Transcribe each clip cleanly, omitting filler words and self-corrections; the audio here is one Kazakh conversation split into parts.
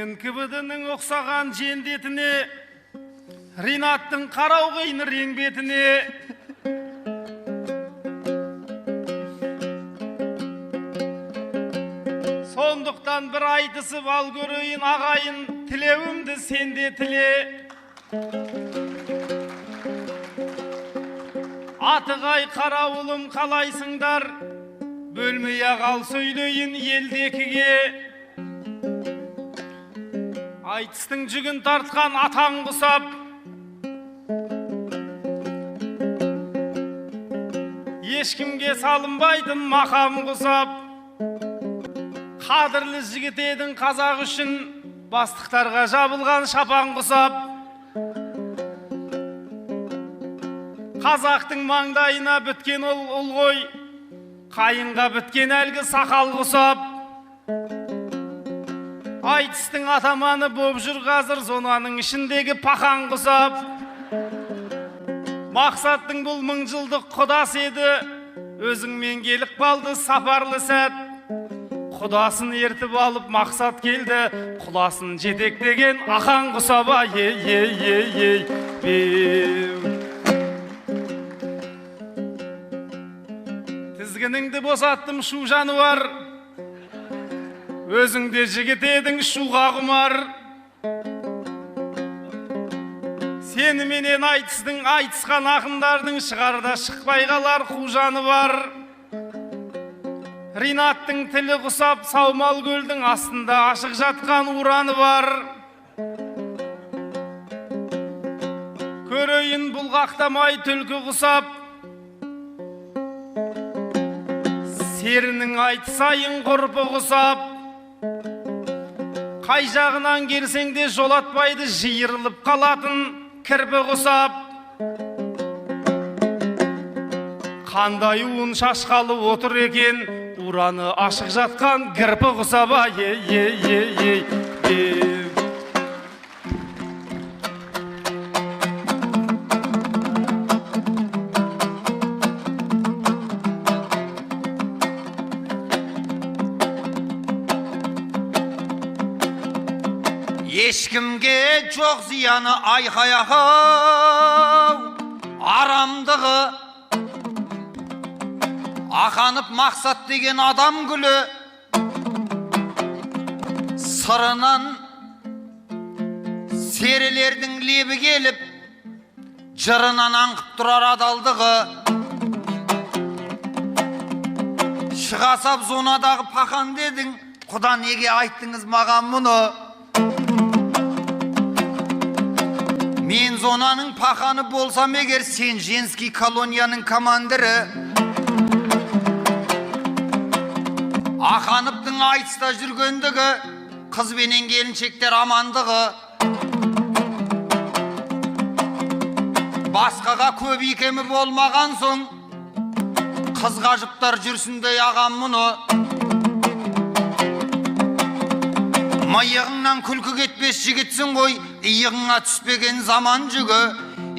НКВД-ның оқсаған жендетіне, Ринаттың қарау қиын рең бетіне, сондықтан бір айтысып ал көрейін ағайын, тілеуімді сенде тіле. Атығай қарауылым қалайсыңдар, бөлмей ағал сөйлейін елдекіге. Айтыстың жүгін тартқан атаң құсап, ешкімге салынбайтын мақам құсап. Қадірлі жігіт едің қазақ үшін, бастықтарға жабылған шапан құсап. Қазақтың маңдайына біткен ұл ғой, қайынға біткен әлгі сақал құсап. Айтыстың атаманы боп жүр қазір зонаның ішіндегі пақан құсап. Мақсаттың бұл мың жылдық құдасы еді, өзіңмен келіп қалды сапарлы сәт. Құдасын ертіп алып мақсат келді, құласын жетектеген ақан құсаба. Тізгініңді босаттым шу жануар, өзіңде жігіт едің шуға құмар. Сені менен айтыстың айтысқан ақындардың шығарда шықпай қалар қу жаны бар. Ринаттың тілі құсап Саумал көлдің астында ашық жатқан ураны бар. Көрейін бұлғақтамай түлкі құсап, серінің айтысайын құрпы құсап. Қай жағынан келсең де жолатпайды жиырылып қалатын кірпі құсап. Қандай уын шашқалы отыр екен, ураны ашық жатқан кірпі құсаба. Ешкімге жоқ зияны айқай-ау, арамдығы Ақанып мақсат деген адам күлі, сырынан серелердің лебі келіп, жырынан аңқып тұрар адалдығы. Шығасап зонадағы пақан дедің, құда неге айттыңыз маған мұны? Мен зонаның пақаны болсам егер, сен женский колонияның командирі. Ақаныптың айтыста жүргендігі, қыз бенен келіншектер амандығы. Басқаға көп икемі болмаған соң, қызға жыптар жүрсіндей ағам мұны. Майығыңнан күлкі кетпес жігітсің ғой, иығыңа түспеген заман жүгі.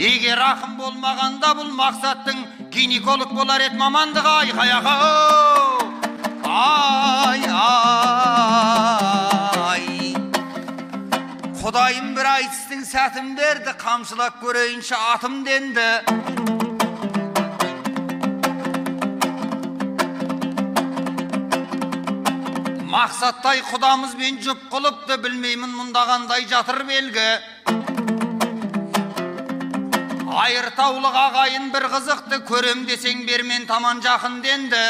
Егер ақын болмағанда бұл мақсаттың гинеколог болар ет мамандығы. Айқай-ақау! Ай-ай, Құдайым бір айтыстың сәтім берді, қамшылап көрейінші атым денді. Мақсаттай құдамызбен жүп қылыпты, білмеймін мұндағандай жатыр белгі. Айыртаулық ағайын бір қызықты, көрем десең бермен таман жақын денді.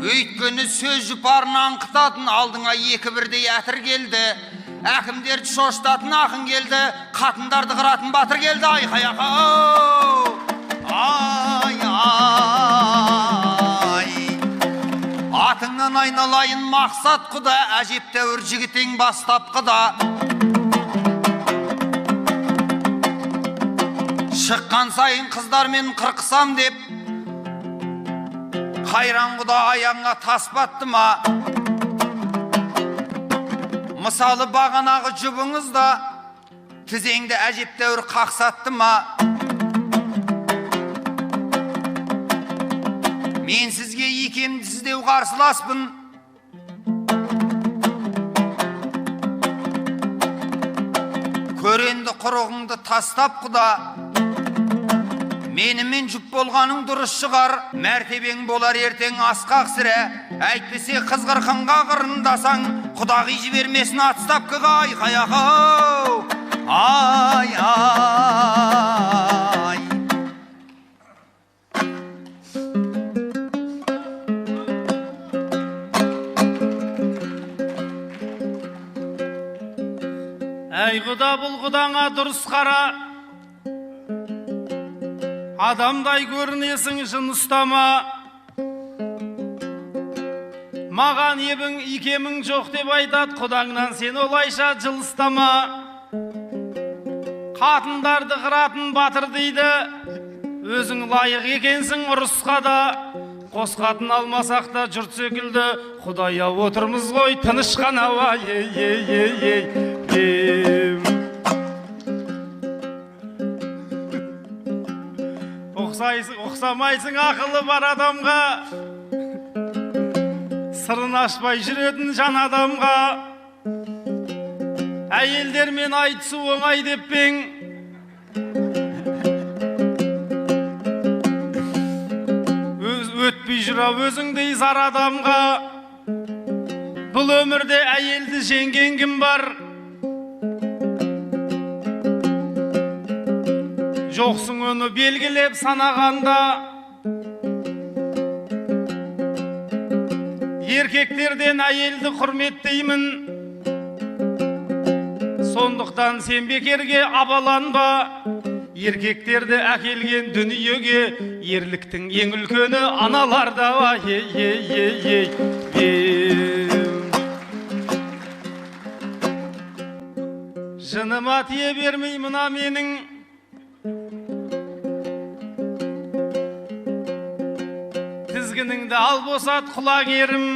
Өйткені сөз жұпарын аңқытатын, алдыңа екі бірдей әтір келді. Әкімдерді шоштатын ақын келді, қатындарды қыратын батыр келді. Айқай-ақау! Ай-ай! Атыңнан айналайын мақсат құда, әжептәуір жігітең бастапқыда. Шыққан сайын қыздармен қырқысам деп, қайран құда аяңға тас батты ма? Мысалы бағанағы жұбыңызда тізеңді әжептәуір қақсатты ма? Мен сізге икемді сіздеу қарсыласпын. Көренді құрығыңды тастап құда, менімен жұп болғаның дұрыс шығар. Мәртебең болар ертең асқақ сірә, әйтпесе қызғыр қынға қырындасаң, құдағи жібермесін атыстап кіға айқаяқау. Ай, ай. Әй құда, бұл құдаңа дұрыс қара, адамдай көрінесің, жын ұстама. Маған ебің икемің жоқ деп айтады, құдаңнан сен олайша жылыстама. Қатындарды қыратын батыр дейді, өзің лайық екенсің ұрысқа да. Қос қатын алмасақ та жұрт секілді, Құдай ау отырмыз ғой тыныш қана. Ұқсамайсың ақылы бар адамға, сырын ашпай жүретін жан адамға. Әйелдермен айтысу оңай деп пең, өтпей жүра өзіңдей зар адамға. Бұл өмірде әйелді жеңген кім бар? Жоқсың оны белгілеп санағанда. Еркектерден әйелді құрметтеймін, сондықтан сен бекерге абаланба. Еркектерді әкелген дүниеге ерліктің ең үлкені аналарда. Жыныма тие бермей мына менің, тізгініңді ал босат құлагерім.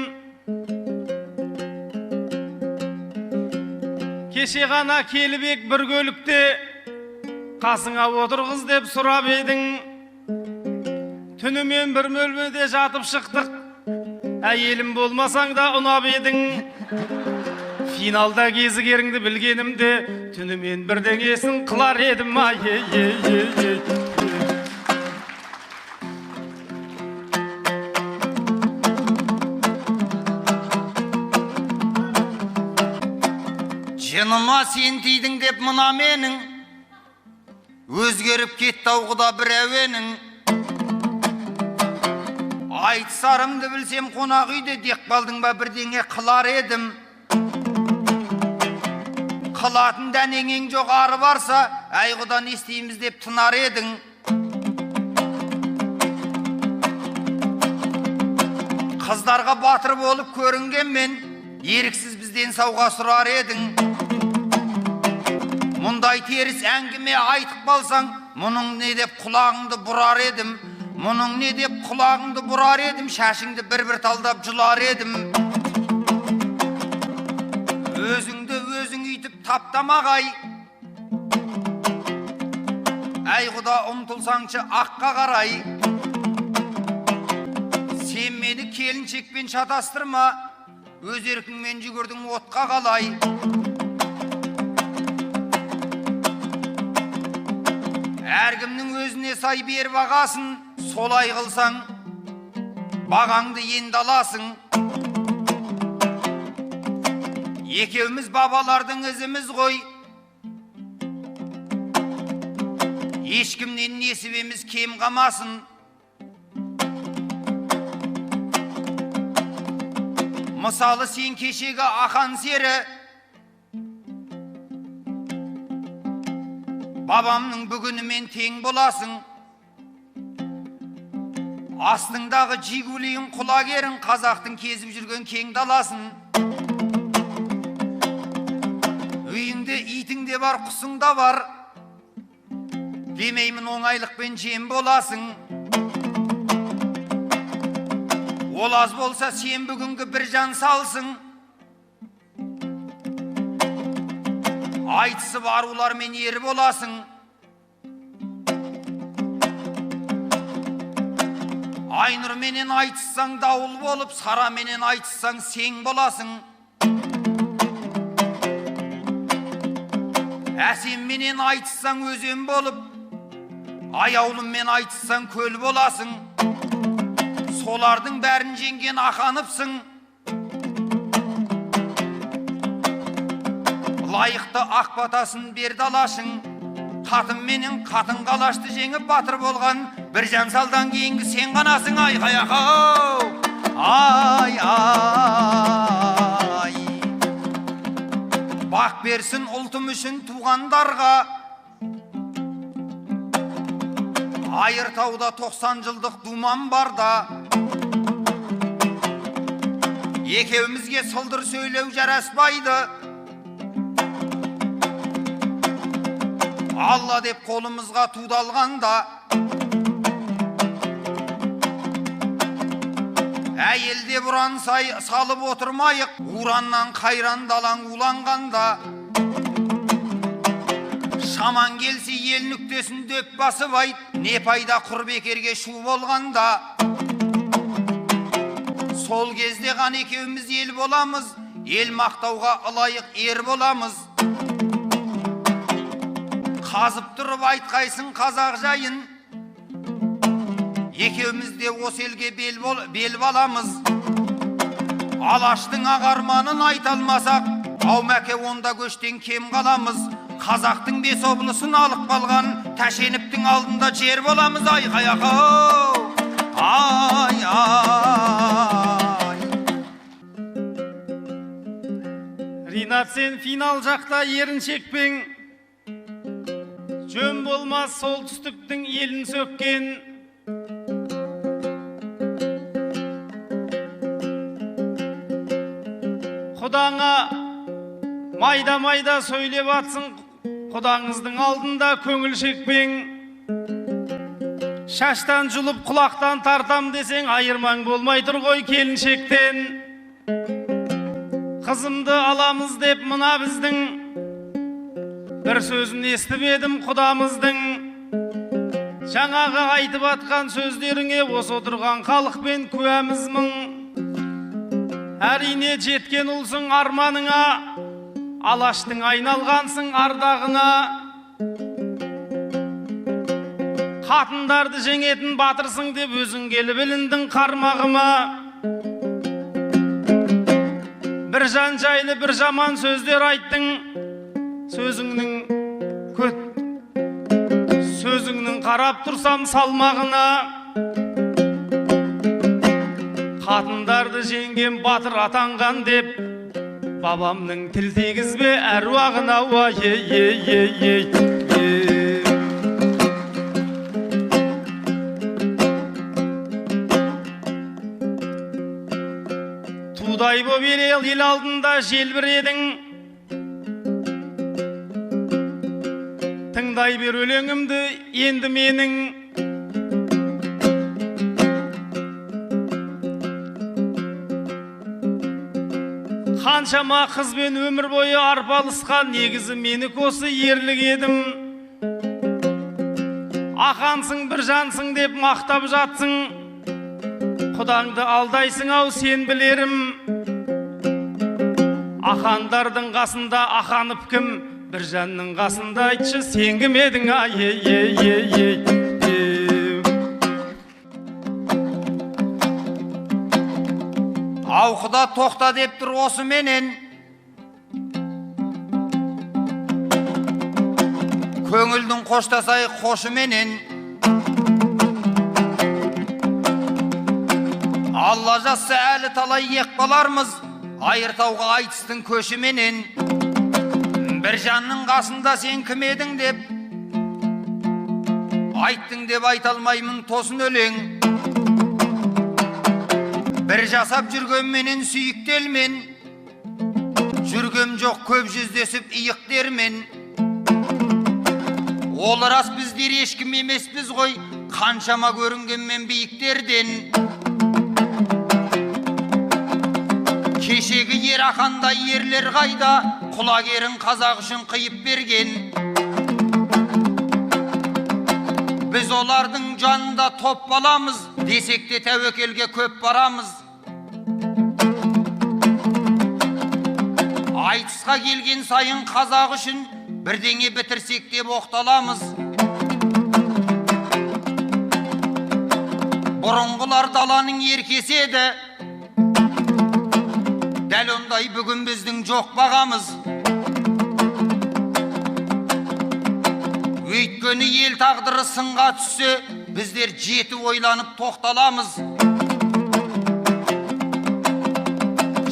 Кеше ғана келібек бір көлікте, қасыңа отырғыз деп сұрап едің. Түнімен бір бөлмеде жатып шықтық, әйелім болмасаң да ұнап едің. Финалда кезігеріңді білгенімде, түнімен бірдеңесін қылар едім. Жыныма сен тидің деп мына менің, өзгеріп кетті ауғыда бір әуенің. Айтысарымды білсем қонақ үйде, Деқбалдың ба бірдеңе қылар едім. Қылатын дәнеңең жоқ ары барса, әй құда не істейміз деп тынар едің. Қыздарға батыр болып көрінгенмен, еріксіз бізден сауға сұрар едің. Мұндай теріс әңгіме айтып қалсаң, мұның не деп құлағыңды бұрар едім. Мұның не деп құлағыңды бұрар едім, шашыңды бір-бір талдап жылар едім. Өзіңді өзің үйтіп таптамағай, әй құда ұмтылсаңшы аққа қарай. Сен мені келіншекпен шатастырма, өз еркіңмен жүгірдің отқа қалай. Әркімнің өзіне сай бер бағасын, солай қылсаң, бағаңды енді аласың. Екеуміз бабалардың ізіміз ғой, ешкімнен несібеміз кем қамасын. Мысалы сен кешегі ақан сері, бабамның бүгінімен тең боласың. Астыңдағы жигулиің құлагерің, қазақтың кезіп жүрген кең даласын. Үйіңде итің де бар, құсың да бар, демеймін оңайлықпен жем боласың. Ол аз болса сен бүгінгі бір жан салсың. Айтысы барулармен ері боласың. Айнұр менен айтыссаң дауыл болып, сара менен айтыссаң сең боласың. Әсем менен айтыссаң өзен болып, аяулыммен айтыссаң көл боласың. Солардың бәрін жеңген ақаныпсың. Лайықты ақ батасын берді алашың. Қатын менен қатын қалашты жеңіп батыр болған бір жансалдан кейінгі сен ғанасың. Ай қаяқау, ай ай. Бақ берсін ұлтым үшін туғандарға, Айыртауда 90 жылдық думан барда, екеумізге сылдыр сөйлеу жараспайды. Алла деп қолымызға тудалғанда, әйелде бұран салып отырмайық, ураннан қайран далаң уланғанда. Шаман келсе ел нүктесін дөп басып айт, не пайда құр бекерге шу болғанда. Сол кезде ған екеуміз ел боламыз, ел мақтауға ылайық ер боламыз. Қазып тұрып айтқайсың қазақ жайын, екеумізде осы елге бел баламыз. Алаштың ағарманын айталмасақ, аумәке онда көштен кем қаламыз. Қазақтың 5 облысын алып қалған Тәшеновтің алдында жер боламыз. Ай қаяқау, ай ай. Ринат, сен финал жақта еріншекпен, жөн болмас солтүстіктің елін сөккен. Құдаңа майда-майда сөйлеп атсың, құдаңыздың алдында көңіл шекпең. Шаштан жұлып құлақтан тартам десең, айырмаң болмай тұр ғой келіншектен. Қызымды аламыз деп мына біздің, бір сөзін естіп едім құдамыздың. Жаңағы айтып атқан сөздеріңе осы отырған халықпен куәміз мың. Әрине жеткен ұлсың арманыңа, алаштың айналғансың ардағына. Қатындарды жеңетін батырсың деп өзің келіп іліндің қармағыма. Бір жан жайлы бір жаман сөздер айттың, сөзіңнің қарап тұрсам салмағына. Қатындарды жеңген батыр атанған деп, бабамның тіл тегізбе әруағына. Тудай боп ел алдында желбіредің, тыңдай бер өлеңімді енді менің. Қаншама қызбен өмір бойы арпалысқан, негізі менікі осы ерлік едім. Ақансың бір жансың деп мақтап жатсың, құдаңды алдайсың ау сен білерім. Ақандардың қасында ақанып кім, бір жанның қасында айтшы сен кім едің? Ауқыда тоқта деп тұр осы менен, көңілдің қоштасай қошы менен. Алла жазса әлі талай ек болармыз, Айыртауға айтыстың көші менен. Бір жанның қасында сен кім едің деп, айттың деп айталмаймын тосын өлең. Бір жасап жүргем менен сүйіктелмен, жүргем жоқ көп жүздесіп иықтермен. Ол рас біздер ешкім емеспіз ғой, қаншама көрінгенмен биіктерден. Кешегі ер ақанда ерлер қайда, құлагерін қазақ үшін қиып берген. Біз олардың жанында топ баламыз, десек те тәуекелге көп барамыз. Айтысқа келген сайын қазақ үшін бірдеңе бітірсек деп оқталамыз. Бұрынғылар даланың еркесі еді, дәл ондай бүгін біздің жоқ бағамыз. Өйткені ел тағдыры сынға түссе, біздер жеті ойланып тоқталамыз.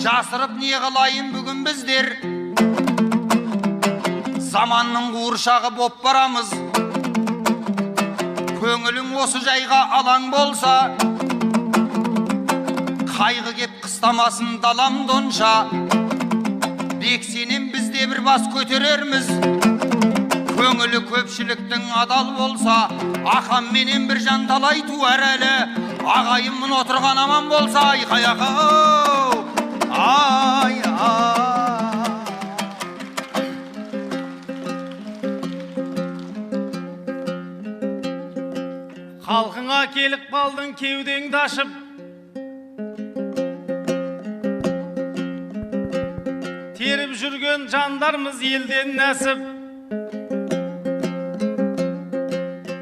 Жасырып не қылайын бүгін біздер, заманның қуыршағы боп барамыз. Көңілің осы жайға алаң болса, қайғы кеп қыстамасын далам донша. Бек сенен бізде бір бас көтерерміз, көңілі көпшіліктің адал болса. Ақам менен бір жан талай туар әлі, ағайымын отырған аман болса. Айқай ақау, ай ай. Халқыңа келіп қалдың кеудеңді ашып, теріп жүрген жандармыз елден нәсіп.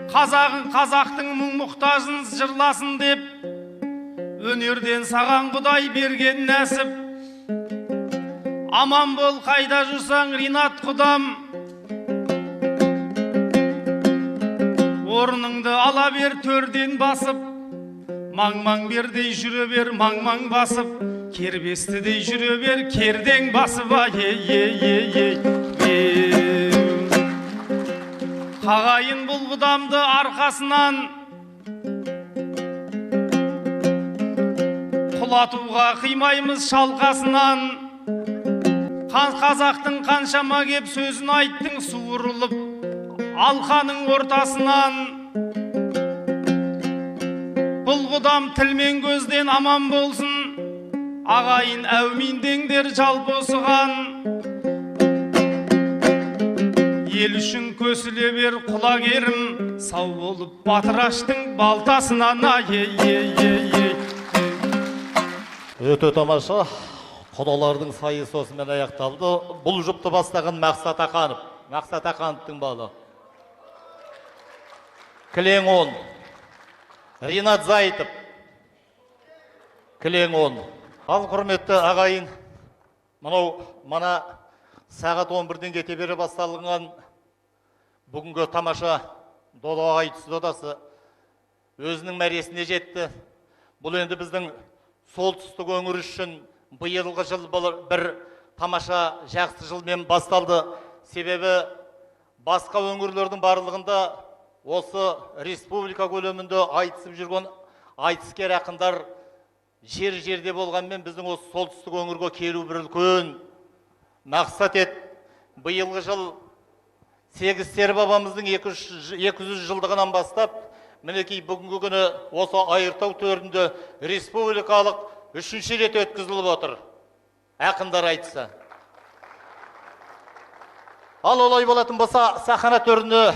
Қазағың қазақтың мұң мұқтажын жырласын деп, өнерден саған Құдай берген нәсіп. Аман бол қайда жүрсаң Ринат құдам, орныңды ала бер төрден басып. Маң-маң бердей жүре бер, маң-маң басып. Кербестідей жүре бер, кердең басып. Қағайын бұл құдамды арқасынан, құлатуға қимаймыз шалқасынан. Қазақтың қаншама кеп сөзін айттың суырылып алқаның ортасынан. Бұл құдам тілмен көзден аман болсын, ағайын әуминдеңдер жалпы осыған. Ел үшін көсіле бер құлагерім, сау болып батыраштың балтасынан. Өте тамаша, құдалардың сайысы осымен аяқталды. Бұл жұпты бастаған Мақсат Ақанов, Мақсат Ақановтың балы. Кілең 10, Ринат Зайтып, кілең 10. Ал құрметті ағайын, мана сағат 11-ден кете бері басталған бүгінгі тамаша дода айтысы додасы өзінің мәресіне жетті. Бұл енді біздің солтүстік өңір үшін биылғы жыл бір тамаша жақсы жылмен басталды. Себебі басқа өңірлердің барлығында осы республика көлемінде айтысып жүрген айтыскер ақындар жер-жерде болғанмен, біздің осы солтүстік өңірге келу бір үлкен мақсат еді. Биылғы жыл Сегіз бабамыздың 200 жылдығынан бастап, мінекей бүгінгі күні осы Айыртау төрінде республикалық 3-ші рет өткізіліп отыр ақындар айтысы. Ал олай болатын болса, сахна төріне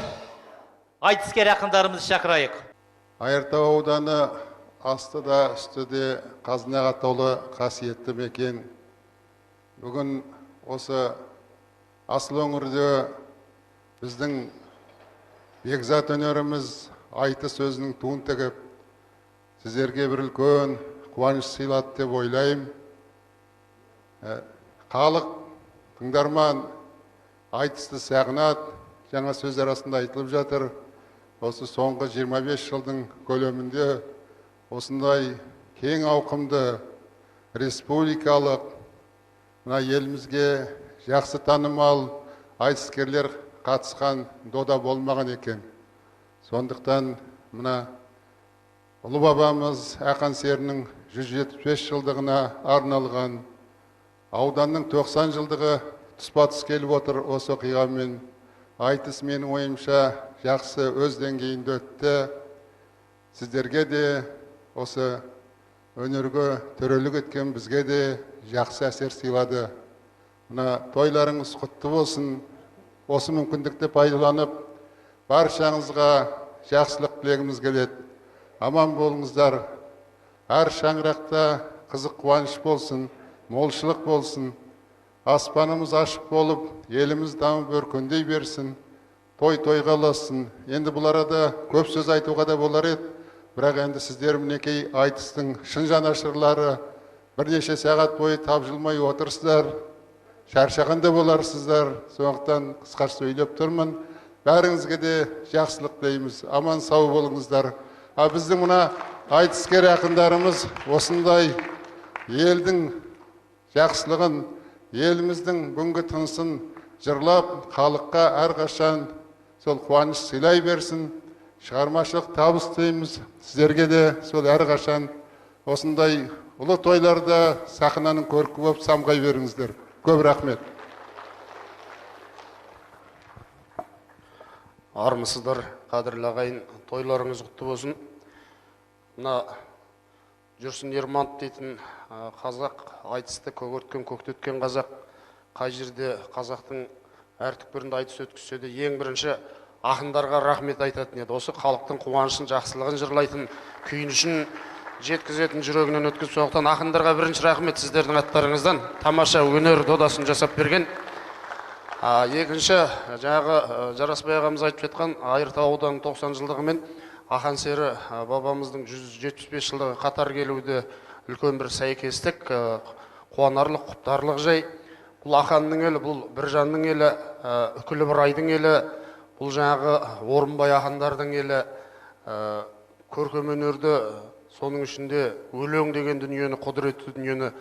айтыскер ақындарымыз шақырайық. Айыртау ауданы асты да үсті де қазынаға толы қасиетті мекен. Бүгін осы асыл өңірде біздің бекзат өнеріміз айтыс сөзінің туын тігіп, сіздерге бір үлкен қуаныш сыйлады деп ойлаймын. Халық, тыңдарман айтысты сағынады, жаңа сөз арасында айтылып жатыр. Осы соңғы 25 жылдың көлемінде осындай кең ауқымды республикалық, мына елімізге жақсы танымал айтыскерлер қатысқан дода болмаған екен. Сондықтан мына ұлы бабамыз Ақан серінің 175 жылдығына арналған, ауданның 90 жылдығы тұспа-тұс келіп отыр. Осы оқиғамен айтыс менің ойымша жақсы өз деңгейінде өтті. Сіздерге де осы өнерге төрелік еткен бізге де жақсы әсер сыйлады. Мына тойларыңыз құтты болсын. Осы мүмкіндікті пайдаланып, баршаңызға жақсылық тілегіміз келеді. Аман болыңыздар. Әр шаңырақта қызық қуаныш болсын, молшылық болсын. Аспанымыз ашық болып, еліміз дамып өркендей берсін. Той-тойға ұлассын. Енді бұл арада көп сөз айтуға да болар еді. Бірақ енді сіздер мінекей айтыстың шын жанашырлары, бірнеше сағат бойы тапжылмай отырсыздар. Шаршаған да боларсыздар. Сондықтан қысқаша сөйлеп тұрмын. Бәріңізге де жақсылық тілейміз. Аман сау болыңыздар. Біздің мына айтыскер ақындарымыз осындай елдің жақсылығын, еліміздің бүгінгі тынысын жырлап, халыққа әрқашан сол қуаныш сыйлай берсін. Шығармашылық табыс тілейміз. Сіздерге де сол әрқашан осындай ұлы тойларда сахнаның көркі болып самғай беріңіздер. Көп рахмет. Армысыздар, қадірлі ағайын, тойларыңыз құтты болсын. Мына Жүрсін Ерманов дейтін қазақ айтысты көгерткен, көктеткен қазақ. Қай жерде қазақтың әр түкпірінде айтыс өткізсе де ең бірінші ақындарға рахмет айтатын еді. Осы халықтың қуанышын, жақсылығын жырлайтын, күйінішін жеткізетін жүрегінен өткізіп, сондықтан ақындарға бірінші рахмет сіздердің аттарыңыздан. Тамаша өнер додасын жасап берген. Екінші, жаңағы Жарасбай ағамыз айтып жатқан Айыртау ауданының 90 жылдығымен ақан сері бабамыздың 175 жылдығы қатар келуде үлкен бір сәйкестік, қуанарлық, құптарлық жай. Бұл ақанның елі, бұл Біржанның елі, үкілі бір айдың елі, бұл жаңағы Орынбай ақындардың елі, көркем өнерді, соның ішінде өлең деген дүниені, құдіретті дүниені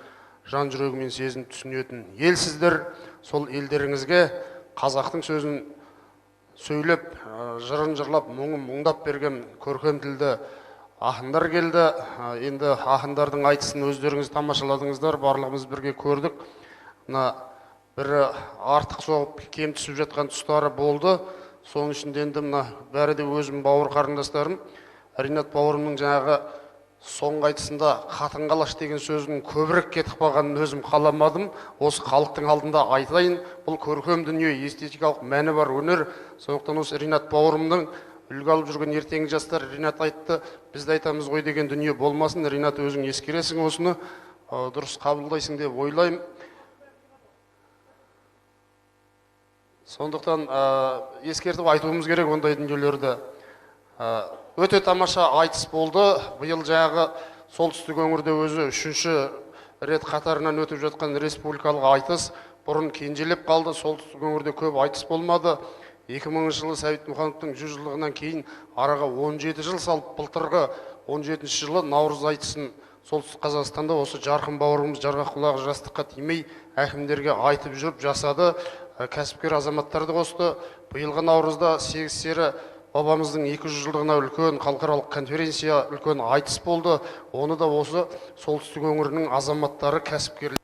жан жүрегімен сезініп түсінетін елсіздер. Сол елдеріңізге қазақтың сөзін сөйлеп, жырын жырлап, мұңын мұңдап берген көркем тілді ақындар келді. Енді ақындардың айтысын өздеріңіз тамашаладыңыздар, барлығымыз бірге көрдік. Бірі артық соғып, кем түсіп жатқан тұстары болды. Соның ішінде енді бәрі де өзім бауыр қарындастарым. Ринат бауырымның жаңағы соңғы айтысында қатын қалаш деген сөзінің көбірек кетіп қалғанын өзім қаламадым. Осы халықтың алдында айтайын. Бұл көркем дүние, эстетикалық мәні бар өнер. Сондықтан осы Ринат бауырымның үлгі алып жүрген ертеңгі жастар, Ринат айтты, біз де айтамыз ғой деген дүние болмасын. Ринат, өзің ескересің осыны, дұрыс қабылдайсың деп ойлаймын. Сондықтан ескертіп айтуымыз керек ондай дүниелерді. Өте тамаша айтыс болды. Биыл жаңағы солтүстік өңірде өзі 3-ші рет қатарынан өтіп жатқан республикалық айтыс бұрын кенжелеп қалды. Солтүстік өңірде көп айтыс болмады. 2000 жылы Сәбит Мұқановтың 100 жылдығынан кейін араға 17 жыл салып, былтырғы 17-ші жылы Наурыз айтысын солтүстік Қазақстанда осы жарқын бауырымыз жарғақ құлағы жастыққа тимей әкімдерге айтып жүріп жасады. Кәсіпкер азаматтарды қосты. Биылғы Наурызда 8 сері бабамыздың 200 жылдығына үлкен халықаралық конференция, үлкен айтыс болды. Оны да осы солтүстік өңірінің азаматтары, кәсіпкерлер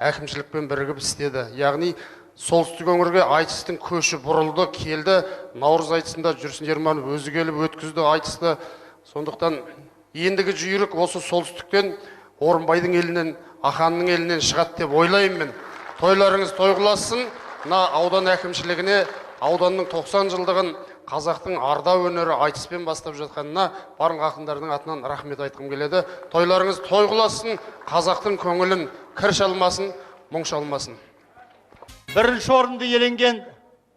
әкімшілікпен бірігіп істеді. Яғни солтүстік өңірге айтыстың көші бұрылды, келді. Наурыз айтысында Жүрсін Ерманов өзі келіп өткізді айтысты. Сондықтан ендігі жүйрік осы солтүстіктен, Орынбайдың елінен, Ақанның елінен шығады деп ойлаймын. Тойларыңыз тойғыласын. Аудан әкімшілігіне ауданның 90 жылдығын қазақтың арда өнері айтыспен бастап жатқанына барлық ақындардың атынан рахмет айтқым келеді. Тойларыңыз тойғыласын, қазақтың көңілін кір шалмасын, мұң шалмасын. Бірінші орынды иеленген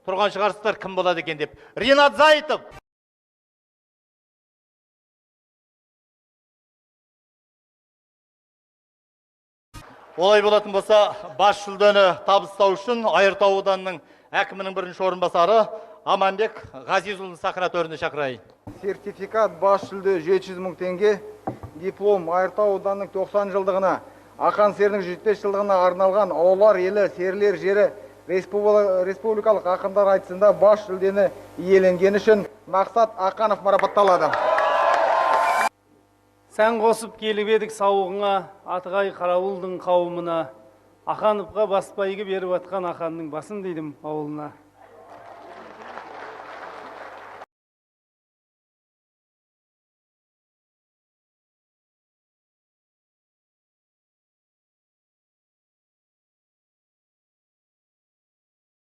тұрған шығарсыздар кім болады екен деп. Ринат Зайытов. Олай болатын болса, бас жүлдені табыстау үшін Айыртау ауданының әкімінің бірінші орынбасары Аманбек Ғазизұлын сахна төріне шақырайын. Сертификат бас жүлде 700 мың теңге, диплом Айыртау ауданының 90 жылдығына, Ақан серінің 105 жылдығына арналған Аулар елі, Серілер жері республикалық ақындар айтысында бас жүлдені иеленгені үшін Мақсат Ақанов марапатталады. Сән қосып келіп едік сауығыңа, Атығай Қарауылдың қауымына, Ақановқа баспайғы беріп атқан Ақанның басын дейдім ауылына.